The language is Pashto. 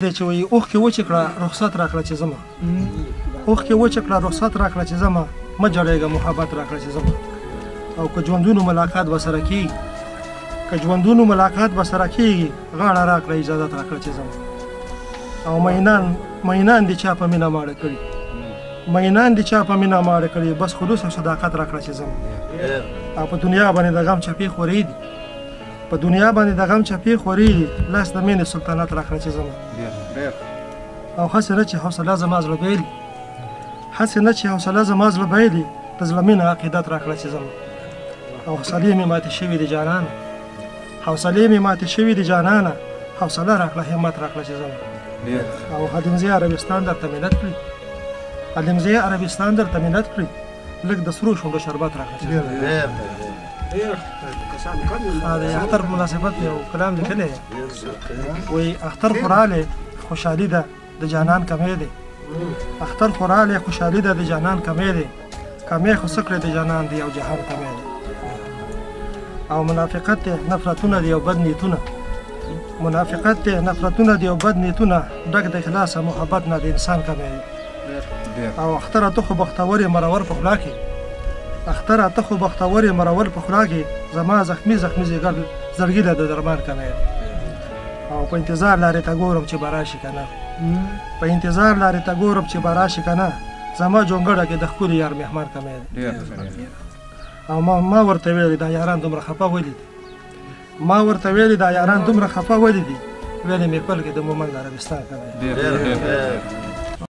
دی چې وایي اوښکې وچې کړه رخصت راکړه چې ځمه اوښکې وچې کړه رخصت راکړه چې ځمه مه جړېږه محبت راکړه چې ځمه او که ژوندونو ملاقات به سره کېږي که ژوندونو ملاقات به سره کېږي غاړه راکړه اجازت راکړه چې ځمه او مینان دې چا په مینه ماړه کړي مینان دې چا په مینه ماړه کړي بس خلوص او صداقت راکړه چې ځمه او په دنیا باندې د غم چپې خورې دي په دنیا باندې د غم چپې خورې دي لاس د مینې سلطنت راکړه چې ځمه او هسې نه چې حوصله زما زړه بایلي هسې نه چې حوصله زما زړه بایلي د زړه مینه عقیدت راکړه چې ځمه او حوصلې مې ماتې شوي دي جانانه حوصلې مې ماتې شوي دي جانانه حوصله راکړه همت راکړه چې ځمه او خادمزي عربستان درته ملت کړي خادمزي عربستان درته ملت کړي لږ د سرو شونډو شربت راکړه چې ځمه د اختر په مناسبت یو کلام لیکلی وایي اختر خو رالی خوشحالي ده د جانان کمی دی اختر خو رالی خوشحالي ده د جانان کمی دی کمی خو څه کړی د جانان دی او جهان کمی دی او منافقت دی نفرتونه دی او بد نیتونه منافقت دی نفرتونه دی او بد نیتونه ډک د اخلاص محبت نه د انسان کمی دی او اختره ته خو بختور مرور په خوله کې اختره ته خو بختور مرور په خوله کې زما زخمي ځیګر زړګي له د درمان کمی دی او په انتظار لارې ته ګورم چې به راشي که نه په انتظار لارې ته ګورم چې به راشي که نه زما جونګړه کې د ښکلي یار مهمان کمی دی او ما ورته ویلي دا یاران دومره خفه ولې دي ما ورته ویلي دا یاران دومره خفه ولې دي ویلې مې پل کې د مومند عربستان کمی دی